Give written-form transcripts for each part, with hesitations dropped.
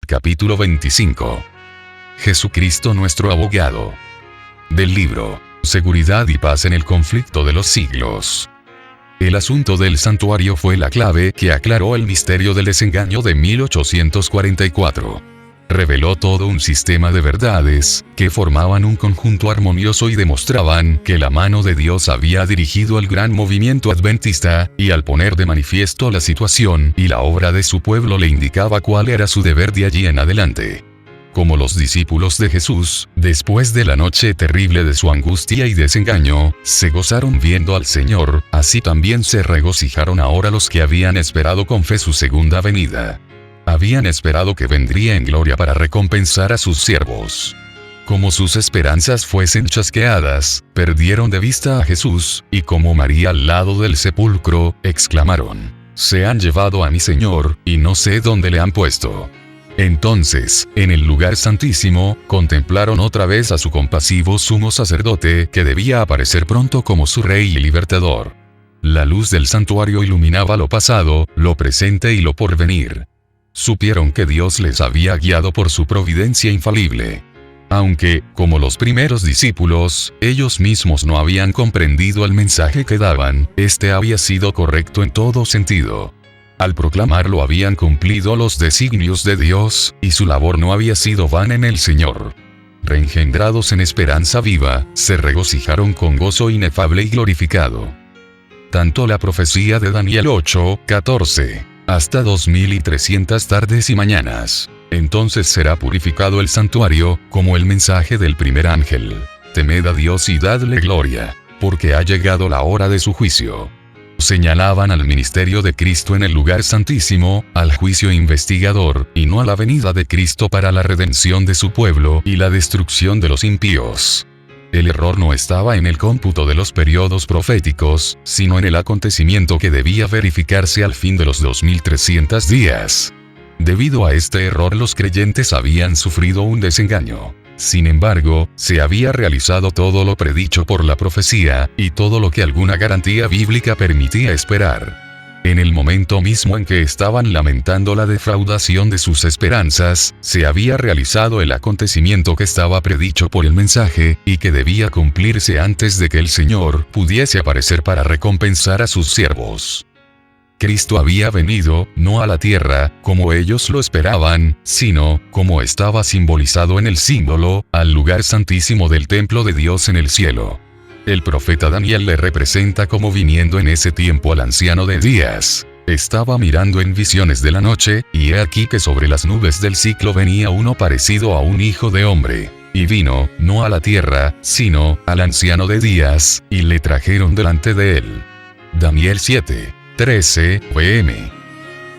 Capítulo 25. Jesucristo nuestro abogado. Del libro, Seguridad y paz en el conflicto de los siglos. El asunto del santuario fue la clave que aclaró el misterio del desengaño de 1844. Reveló todo un sistema de verdades, que formaban un conjunto armonioso y demostraban que la mano de Dios había dirigido el gran movimiento adventista, y al poner de manifiesto la situación y la obra de su pueblo le indicaba cuál era su deber de allí en adelante. Como los discípulos de Jesús, después de la noche terrible de su angustia y desengaño, se gozaron viendo al Señor, así también se regocijaron ahora los que habían esperado con fe su segunda venida. Habían esperado que vendría en gloria para recompensar a sus siervos. Como sus esperanzas fuesen chasqueadas, perdieron de vista a Jesús, y como María al lado del sepulcro, exclamaron: «Se han llevado a mi Señor, y no sé dónde le han puesto». Entonces, en el lugar santísimo, contemplaron otra vez a su compasivo sumo sacerdote, que debía aparecer pronto como su rey y libertador. La luz del santuario iluminaba lo pasado, lo presente y lo porvenir. Supieron que Dios les había guiado por su providencia infalible. Aunque, como los primeros discípulos, ellos mismos no habían comprendido el mensaje que daban, este había sido correcto en todo sentido. Al proclamarlo habían cumplido los designios de Dios, y su labor no había sido vana en el Señor. Reengendrados en esperanza viva, se regocijaron con gozo inefable y glorificado. Tanto la profecía de Daniel 8:14, hasta 2300 tardes y mañanas. Entonces será purificado el santuario, como el mensaje del primer ángel. Temed a Dios y dadle gloria, porque ha llegado la hora de su juicio. Señalaban al ministerio de Cristo en el lugar santísimo, al juicio investigador, y no a la venida de Cristo para la redención de su pueblo y la destrucción de los impíos. El error no estaba en el cómputo de los periodos proféticos, sino en el acontecimiento que debía verificarse al fin de los 2300 días. Debido a este error los creyentes habían sufrido un desengaño. Sin embargo, se había realizado todo lo predicho por la profecía, y todo lo que alguna garantía bíblica permitía esperar. En el momento mismo en que estaban lamentando la defraudación de sus esperanzas, se había realizado el acontecimiento que estaba predicho por el mensaje, y que debía cumplirse antes de que el Señor pudiese aparecer para recompensar a sus siervos. Cristo había venido, no a la tierra, como ellos lo esperaban, sino, como estaba simbolizado en el símbolo, al lugar santísimo del templo de Dios en el cielo. El profeta Daniel le representa como viniendo en ese tiempo al anciano de días. Estaba mirando en visiones de la noche, y he aquí que sobre las nubes del ciclo venía uno parecido a un hijo de hombre. Y vino, no a la tierra, sino, al anciano de días, y le trajeron delante de él. Daniel 7:13 pm.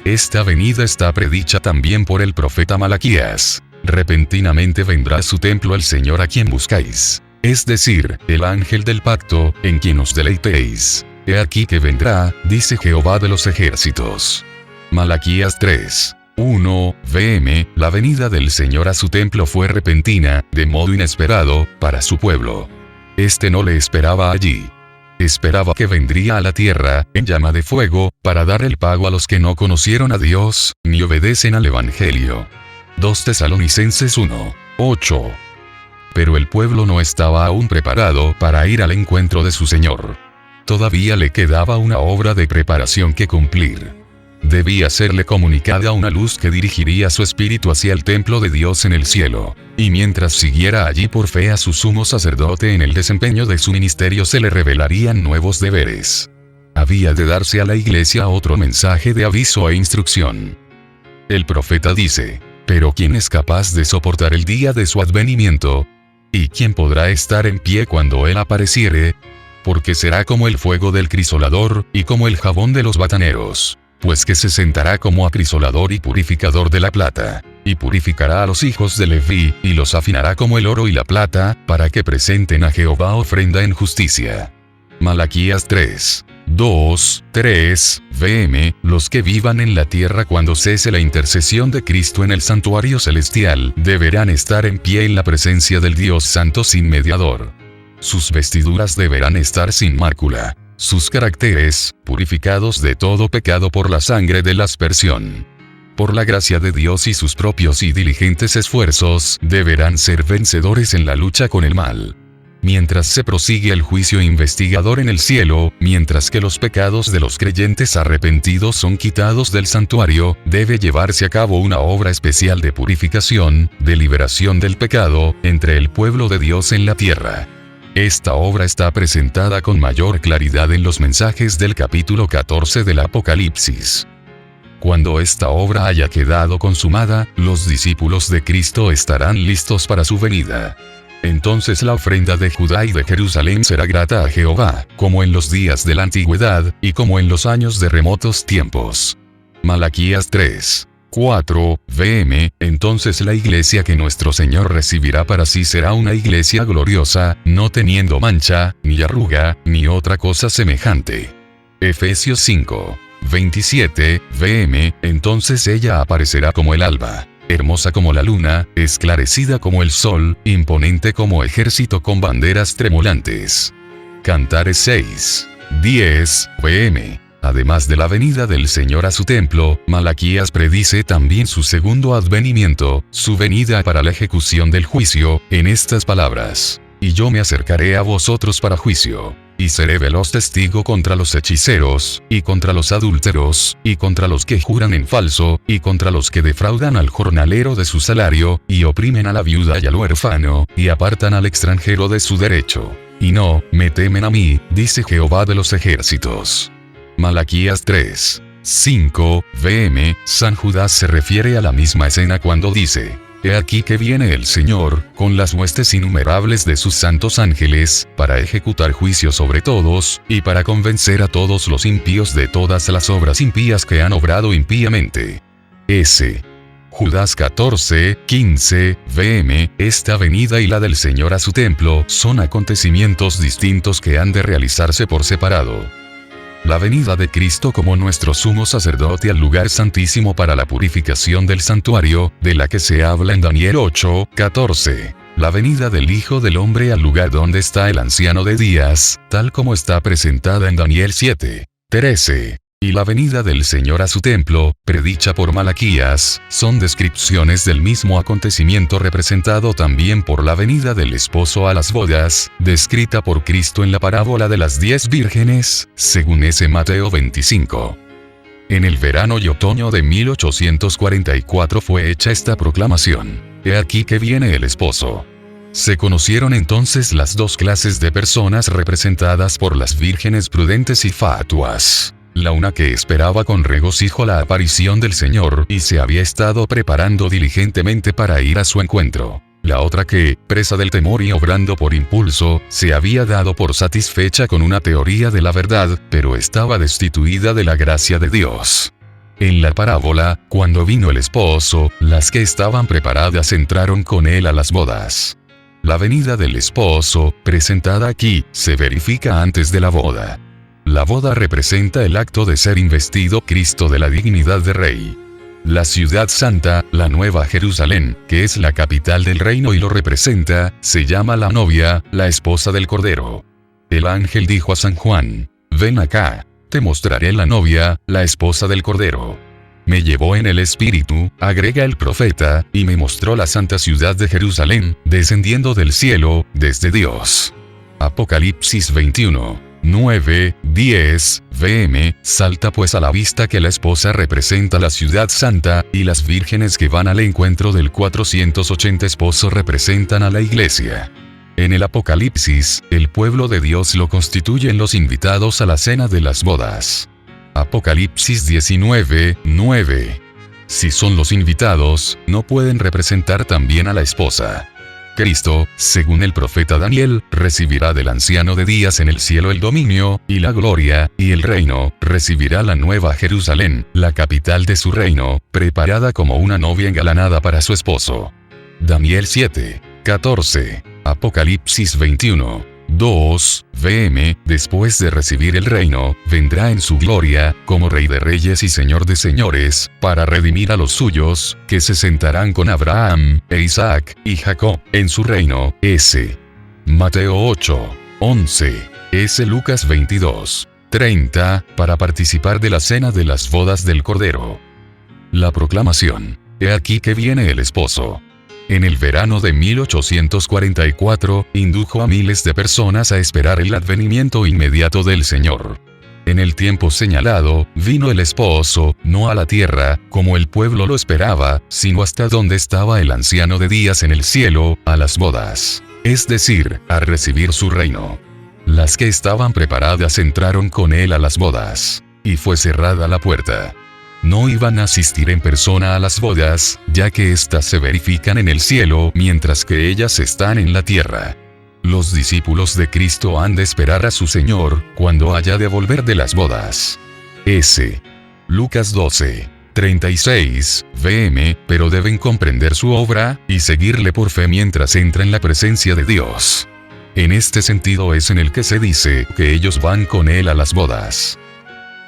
Esta venida está predicha también por el profeta Malaquías. Repentinamente vendrá a su templo el Señor a quien buscáis. Es decir, el ángel del pacto, en quien os deleitéis. He aquí que vendrá, dice Jehová de los ejércitos. Malaquías 3:1 pm. La venida del Señor a su templo fue repentina, de modo inesperado, para su pueblo. Este no le esperaba allí. Esperaba que vendría a la tierra, en llama de fuego, para dar el pago a los que no conocieron a Dios, ni obedecen al Evangelio. 2 Tesalonicenses 1:8. Pero el pueblo no estaba aún preparado para ir al encuentro de su Señor. Todavía le quedaba una obra de preparación que cumplir. Debía serle comunicada una luz que dirigiría su espíritu hacia el templo de Dios en el cielo, y mientras siguiera allí por fe a su sumo sacerdote en el desempeño de su ministerio se le revelarían nuevos deberes. Había de darse a la iglesia otro mensaje de aviso e instrucción. El profeta dice: «Pero ¿quién es capaz de soportar el día de su advenimiento? ¿Y quién podrá estar en pie cuando él apareciere? Porque será como el fuego del crisolador, y como el jabón de los bataneros. Pues que se sentará como acrisolador y purificador de la plata, y purificará a los hijos de Leví, y los afinará como el oro y la plata, para que presenten a Jehová ofrenda en justicia». Malaquías 3:2-3 pm. Los que vivan en la tierra cuando cese la intercesión de Cristo en el santuario celestial, deberán estar en pie en la presencia del Dios Santo sin mediador. Sus vestiduras deberán estar sin mácula. Sus caracteres, purificados de todo pecado por la sangre de la aspersión. por la gracia de Dios y sus propios y diligentes esfuerzos, deberán ser vencedores en la lucha con el mal. Mientras se prosigue el juicio investigador en el cielo, mientras que los pecados de los creyentes arrepentidos son quitados del santuario, debe llevarse a cabo una obra especial de purificación, de liberación del pecado, entre el pueblo de Dios en la tierra. Esta obra está presentada con mayor claridad en los mensajes del capítulo 14 del Apocalipsis. Cuando esta obra haya quedado consumada, los discípulos de Cristo estarán listos para su venida. Entonces la ofrenda de Judá y de Jerusalén será grata a Jehová, como en los días de la antigüedad, y como en los años de remotos tiempos. Malaquías 3. 4, vm. Entonces la iglesia que nuestro Señor recibirá para sí será una iglesia gloriosa, no teniendo mancha, ni arruga, ni otra cosa semejante. Efesios 5. 27, vm. Entonces ella aparecerá como el alba, hermosa como la luna, esclarecida como el sol, imponente como ejército con banderas tremolantes. Cantares 6. 10, vm. Además de la venida del Señor a su templo, Malaquías predice también su segundo advenimiento, su venida para la ejecución del juicio, en estas palabras: y yo me acercaré a vosotros para juicio, y seré veloz testigo contra los hechiceros, y contra los adúlteros, y contra los que juran en falso, y contra los que defraudan al jornalero de su salario, y oprimen a la viuda y al huérfano, y apartan al extranjero de su derecho. Y no me temen a mí, dice Jehová de los ejércitos. Malaquías 3. 5, vm. San Judas se refiere a la misma escena cuando dice: He aquí que viene el Señor, con las huestes innumerables de sus santos ángeles, para ejecutar juicio sobre todos, y para convencer a todos los impíos de todas las obras impías que han obrado impíamente. S. Judas 14, 15, vm. Esta venida y la del Señor a su templo son acontecimientos distintos que han de realizarse por separado. La venida de Cristo como nuestro sumo sacerdote al lugar santísimo para la purificación del santuario, de la que se habla en Daniel 8, 14. La venida del Hijo del Hombre al lugar donde está el anciano de días, tal como está presentada en Daniel 7, 13. Y la venida del Señor a su templo, predicha por Malaquías, son descripciones del mismo acontecimiento representado también por la venida del esposo a las bodas, descrita por Cristo en la parábola de las 10 vírgenes, según ese Mateo 25. En el verano y otoño de 1844 fue hecha esta proclamación: He aquí que viene el esposo. Se conocieron entonces las dos clases de personas representadas por las vírgenes prudentes y fatuas. La una que esperaba con regocijo la aparición del Señor y se había estado preparando diligentemente para ir a su encuentro. La otra que, presa del temor y obrando por impulso, se había dado por satisfecha con una teoría de la verdad, pero estaba destituida de la gracia de Dios. En la parábola, cuando vino el esposo, las que estaban preparadas entraron con él a las bodas. La venida del esposo, presentada aquí, se verifica antes de la boda. La boda representa el acto de ser investido Cristo de la dignidad de rey. La ciudad santa, la Nueva Jerusalén, que es la capital del reino y lo representa, se llama la novia, la esposa del Cordero. El ángel dijo a San Juan: Ven acá, te mostraré la novia, la esposa del Cordero. Me llevó en el espíritu, agrega el profeta, y me mostró la santa ciudad de Jerusalén, descendiendo del cielo, desde Dios. Apocalipsis 21. 9, 10, vm. Salta pues a la vista que la esposa representa la ciudad santa, y las vírgenes que van al encuentro del 480 esposo representan a la iglesia. En el Apocalipsis, el pueblo de Dios lo constituyen los invitados a la cena de las bodas. Apocalipsis 19, 9. Si son los invitados, no pueden representar también a la esposa. Cristo, según el profeta Daniel, recibirá del anciano de días en el cielo el dominio, y la gloria, y el reino, recibirá la nueva Jerusalén, la capital de su reino, preparada como una novia engalanada para su esposo. Daniel 7, 14, Apocalipsis 21, 2, vm. Después de recibir el reino, vendrá en su gloria, como Rey de Reyes y Señor de Señores, para redimir a los suyos, que se sentarán con Abraham, e Isaac, y Jacob, en su reino. S. Mateo 8, 11. S. Lucas 22, 30, para participar de la cena de las bodas del Cordero. La proclamación: «He aquí que viene el esposo». En el verano de 1844, indujo a miles de personas a esperar el advenimiento inmediato del Señor. En el tiempo señalado, vino el esposo, no a la tierra, como el pueblo lo esperaba, sino hasta donde estaba el anciano de días en el cielo, a las bodas. Es decir, a recibir su reino. Las que estaban preparadas entraron con él a las bodas. Y fue cerrada la puerta. No iban a asistir en persona a las bodas, ya que éstas se verifican en el cielo, mientras que ellas están en la tierra. Los discípulos de Cristo han de esperar a su Señor, cuando haya de volver de las bodas. S. Lucas 12. 36, vm, pero deben comprender su obra, y seguirle por fe mientras entra en la presencia de Dios. En este sentido es en el que se dice que ellos van con él a las bodas.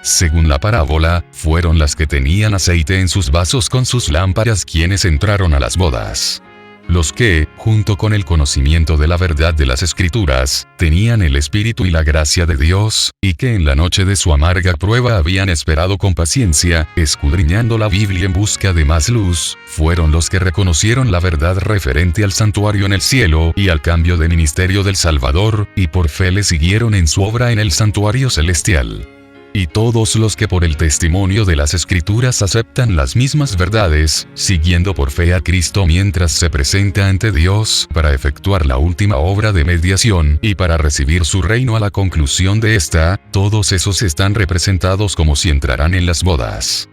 Según la parábola, fueron las que tenían aceite en sus vasos con sus lámparas quienes entraron a las bodas. Los que, junto con el conocimiento de la verdad de las Escrituras, tenían el Espíritu y la gracia de Dios, y que en la noche de su amarga prueba habían esperado con paciencia, escudriñando la Biblia en busca de más luz, fueron los que reconocieron la verdad referente al santuario en el cielo y al cambio de ministerio del Salvador, y por fe le siguieron en su obra en el santuario celestial. Y todos los que por el testimonio de las Escrituras aceptan las mismas verdades, siguiendo por fe a Cristo mientras se presenta ante Dios para efectuar la última obra de mediación y para recibir su reino a la conclusión de esta, todos esos están representados como si entrarán en las bodas.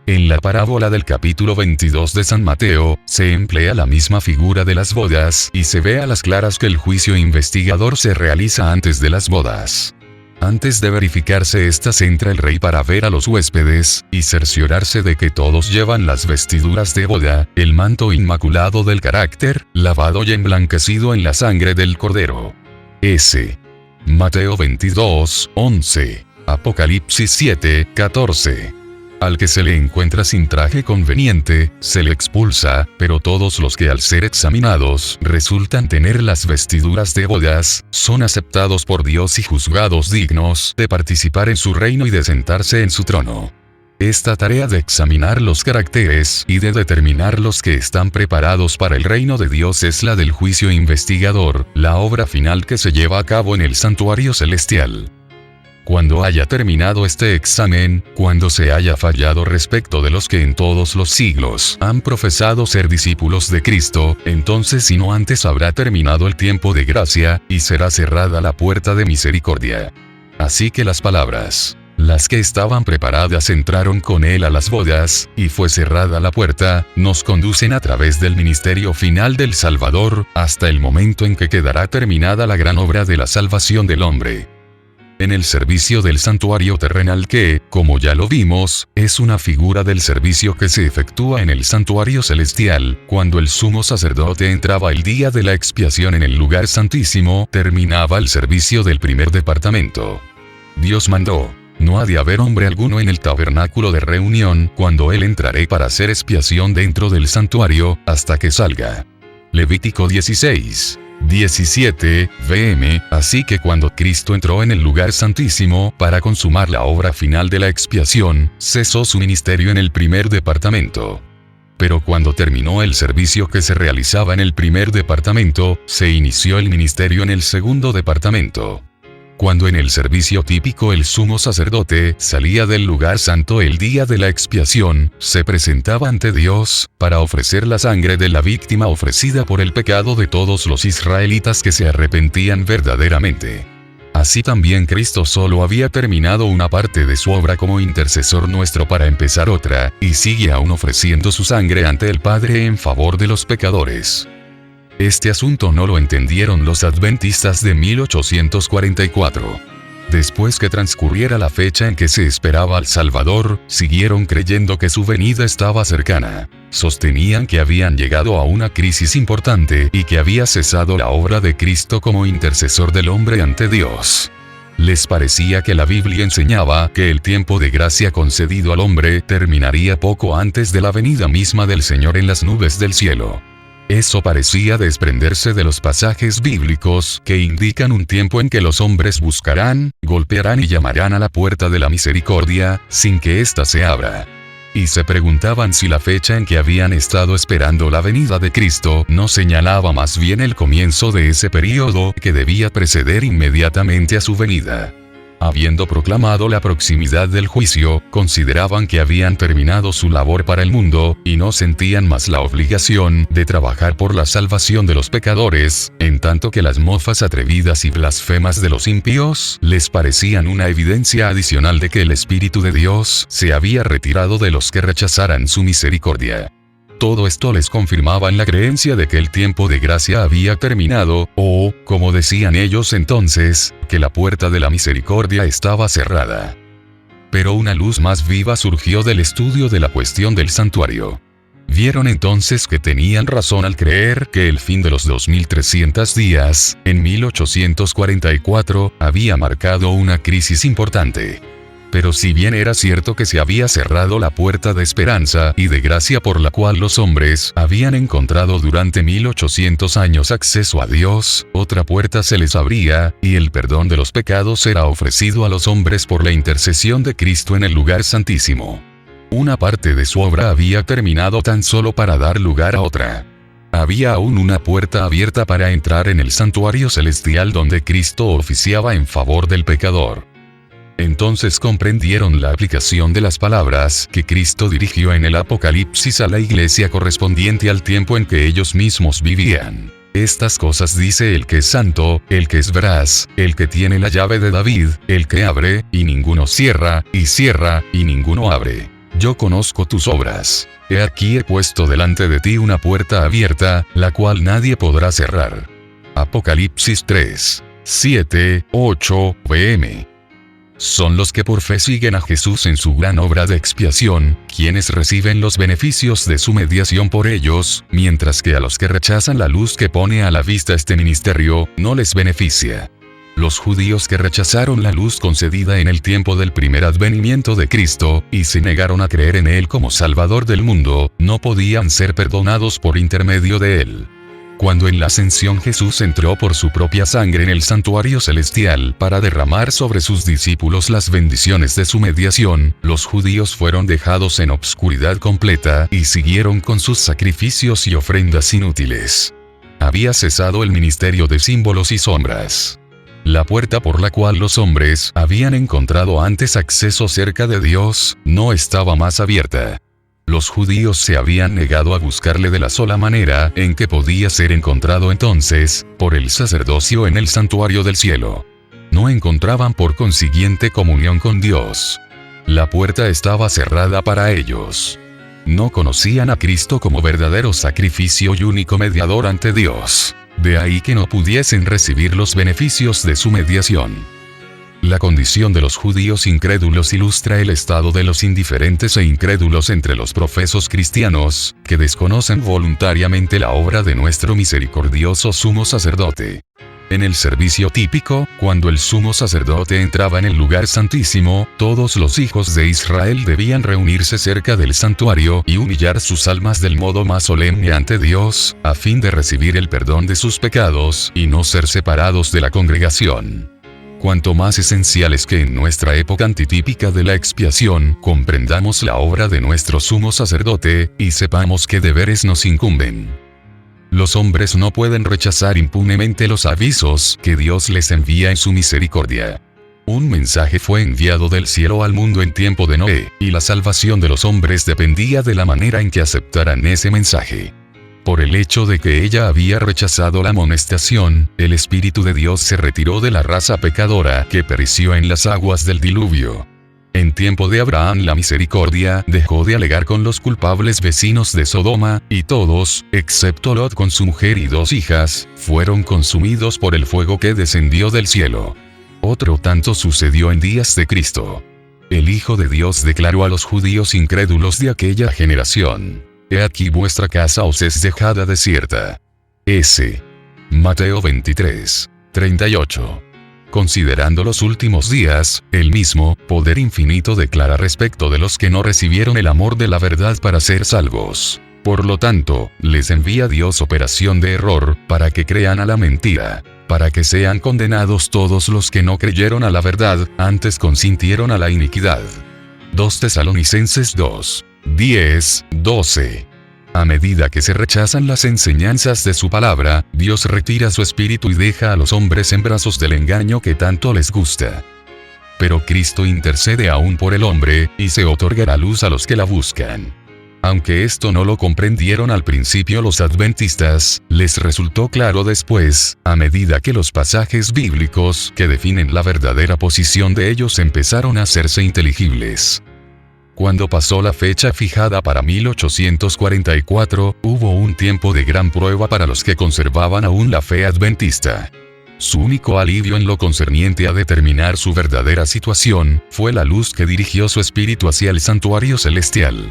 En la parábola del capítulo 22 de San Mateo, se emplea la misma figura de las bodas y se ve a las claras que el juicio investigador se realiza antes de las bodas. Antes de verificarse estas entra el rey para ver a los huéspedes, y cerciorarse de que todos llevan las vestiduras de boda, el manto inmaculado del carácter, lavado y emblanquecido en la sangre del Cordero. S. Mateo 22, 11. Apocalipsis 7, 14. Al que se le encuentra sin traje conveniente, se le expulsa, pero todos los que al ser examinados resultan tener las vestiduras de bodas, son aceptados por Dios y juzgados dignos de participar en su reino y de sentarse en su trono. Esta tarea de examinar los caracteres y de determinar los que están preparados para el reino de Dios es la del juicio investigador, la obra final que se lleva a cabo en el santuario celestial. Cuando haya terminado este examen, cuando se haya fallado respecto de los que en todos los siglos han profesado ser discípulos de Cristo, entonces y no antes habrá terminado el tiempo de gracia, y será cerrada la puerta de misericordia. Así que las palabras, las que estaban preparadas entraron con él a las bodas, y fue cerrada la puerta, nos conducen a través del ministerio final del Salvador, hasta el momento en que quedará terminada la gran obra de la salvación del hombre. En el servicio del santuario terrenal que, como ya lo vimos, es una figura del servicio que se efectúa en el santuario celestial, cuando el sumo sacerdote entraba el día de la expiación en el lugar santísimo, terminaba el servicio del primer departamento. Dios mandó: no ha de haber hombre alguno en el tabernáculo de reunión, cuando él entraré para hacer expiación dentro del santuario, hasta que salga. Levítico 16. 17, vm, así que cuando Cristo entró en el lugar santísimo para consumar la obra final de la expiación, cesó su ministerio en el primer departamento. Pero cuando terminó el servicio que se realizaba en el primer departamento, se inició el ministerio en el segundo departamento. Cuando en el servicio típico el sumo sacerdote salía del lugar santo el día de la expiación, se presentaba ante Dios, para ofrecer la sangre de la víctima ofrecida por el pecado de todos los israelitas que se arrepentían verdaderamente. Así también Cristo solo había terminado una parte de su obra como intercesor nuestro para empezar otra, y sigue aún ofreciendo su sangre ante el Padre en favor de los pecadores. Este asunto no lo entendieron los adventistas de 1844. Después que transcurriera la fecha en que se esperaba al Salvador, siguieron creyendo que su venida estaba cercana. Sostenían que habían llegado a una crisis importante y que había cesado la obra de Cristo como intercesor del hombre ante Dios. Les parecía que la Biblia enseñaba que el tiempo de gracia concedido al hombre terminaría poco antes de la venida misma del Señor en las nubes del cielo. Eso parecía desprenderse de los pasajes bíblicos que indican un tiempo en que los hombres buscarán, golpearán y llamarán a la puerta de la misericordia, sin que ésta se abra. y se preguntaban si la fecha en que habían estado esperando la venida de Cristo no señalaba más bien el comienzo de ese período que debía preceder inmediatamente a su venida. Habiendo proclamado la proximidad del juicio, consideraban que habían terminado su labor para el mundo, y no sentían más la obligación de trabajar por la salvación de los pecadores, en tanto que las mofas atrevidas y blasfemas de los impíos les parecían una evidencia adicional de que el Espíritu de Dios se había retirado de los que rechazaran su misericordia. Todo esto les confirmaba en la creencia de que el tiempo de gracia había terminado, o, como decían ellos entonces, que la puerta de la misericordia estaba cerrada. Pero una luz más viva surgió del estudio de la cuestión del santuario. Vieron entonces que tenían razón al creer que el fin de los 2300 días, en 1844, había marcado una crisis importante. Pero si bien era cierto que se había cerrado la puerta de esperanza y de gracia por la cual los hombres habían encontrado durante 1800 años acceso a Dios, otra puerta se les abría, y el perdón de los pecados era ofrecido a los hombres por la intercesión de Cristo en el lugar santísimo. Una parte de su obra había terminado tan solo para dar lugar a otra. Había aún una puerta abierta para entrar en el santuario celestial donde Cristo oficiaba en favor del pecador. Entonces comprendieron la aplicación de las palabras que Cristo dirigió en el Apocalipsis a la iglesia correspondiente al tiempo en que ellos mismos vivían. Estas cosas dice el que es santo, el que es veraz, el que tiene la llave de David, el que abre, y ninguno cierra, y ninguno abre. Yo conozco tus obras. He aquí he puesto delante de ti una puerta abierta, la cual nadie podrá cerrar. Apocalipsis 3, 7, 8, pm. Son los que por fe siguen a Jesús en su gran obra de expiación, quienes reciben los beneficios de su mediación por ellos, mientras que a los que rechazan la luz que pone a la vista este ministerio, no les beneficia. Los judíos que rechazaron la luz concedida en el tiempo del primer advenimiento de Cristo, y se negaron a creer en Él como Salvador del mundo, no podían ser perdonados por intermedio de Él. Cuando en la ascensión Jesús entró por su propia sangre en el santuario celestial para derramar sobre sus discípulos las bendiciones de su mediación, los judíos fueron dejados en obscuridad completa y siguieron con sus sacrificios y ofrendas inútiles. Había cesado el ministerio de símbolos y sombras. La puerta por la cual los hombres habían encontrado antes acceso cerca de Dios, no estaba más abierta. Los judíos se habían negado a buscarle de la sola manera en que podía ser encontrado entonces, por el sacerdocio en el santuario del cielo. No encontraban por consiguiente comunión con Dios. La puerta estaba cerrada para ellos. No conocían a Cristo como verdadero sacrificio y único mediador ante Dios. De ahí que no pudiesen recibir los beneficios de su mediación. La condición de los judíos incrédulos ilustra el estado de los indiferentes e incrédulos entre los profesos cristianos, que desconocen voluntariamente la obra de nuestro misericordioso sumo sacerdote. En el servicio típico, cuando el sumo sacerdote entraba en el lugar santísimo, todos los hijos de Israel debían reunirse cerca del santuario y humillar sus almas del modo más solemne ante Dios, a fin de recibir el perdón de sus pecados y no ser separados de la congregación. Cuanto más esencial es que en nuestra época antitípica de la expiación, comprendamos la obra de nuestro sumo sacerdote, y sepamos qué deberes nos incumben. Los hombres no pueden rechazar impunemente los avisos que Dios les envía en su misericordia. Un mensaje fue enviado del cielo al mundo en tiempo de Noé, y la salvación de los hombres dependía de la manera en que aceptaran ese mensaje. Por el hecho de que ella había rechazado la amonestación, el Espíritu de Dios se retiró de la raza pecadora que pereció en las aguas del diluvio. En tiempo de Abraham la misericordia dejó de alegar con los culpables vecinos de Sodoma, y todos, excepto Lot con su mujer y 2 hijas, fueron consumidos por el fuego que descendió del cielo. Otro tanto sucedió en días de Cristo. El Hijo de Dios declaró a los judíos incrédulos de aquella generación: He aquí vuestra casa os es dejada desierta. S. Mateo 23, 38. Considerando los últimos días, el mismo poder infinito declara respecto de los que no recibieron el amor de la verdad para ser salvos. Por lo tanto, les envía Dios operación de error, para que crean a la mentira, para que sean condenados todos los que no creyeron a la verdad, antes consintieron a la iniquidad. 2 Tesalonicenses 2, 10:12. A medida que se rechazan las enseñanzas de su palabra, Dios retira su espíritu y deja a los hombres en brazos del engaño que tanto les gusta. Pero Cristo intercede aún por el hombre, y se otorgará luz a los que la buscan. Aunque esto no lo comprendieron al principio los adventistas, les resultó claro después, a medida que los pasajes bíblicos que definen la verdadera posición de ellos empezaron a hacerse inteligibles. Cuando pasó la fecha fijada para 1844, hubo un tiempo de gran prueba para los que conservaban aún la fe adventista. Su único alivio en lo concerniente a determinar su verdadera situación, fue la luz que dirigió su espíritu hacia el santuario celestial.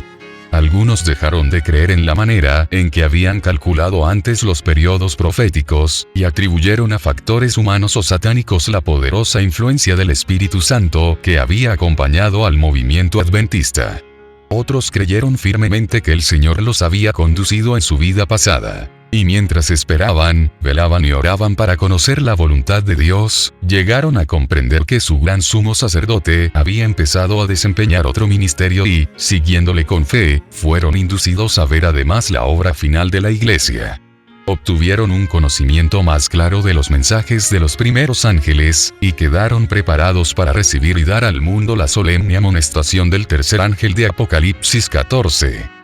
Algunos dejaron de creer en la manera en que habían calculado antes los periodos proféticos, y atribuyeron a factores humanos o satánicos la poderosa influencia del Espíritu Santo que había acompañado al movimiento adventista. Otros creyeron firmemente que el Señor los había conducido en su vida pasada. Y mientras esperaban, velaban y oraban para conocer la voluntad de Dios, llegaron a comprender que su gran sumo sacerdote había empezado a desempeñar otro ministerio y, siguiéndole con fe, fueron inducidos a ver además la obra final de la Iglesia. Obtuvieron un conocimiento más claro de los mensajes de los primeros ángeles, y quedaron preparados para recibir y dar al mundo la solemne amonestación del tercer ángel de Apocalipsis 14.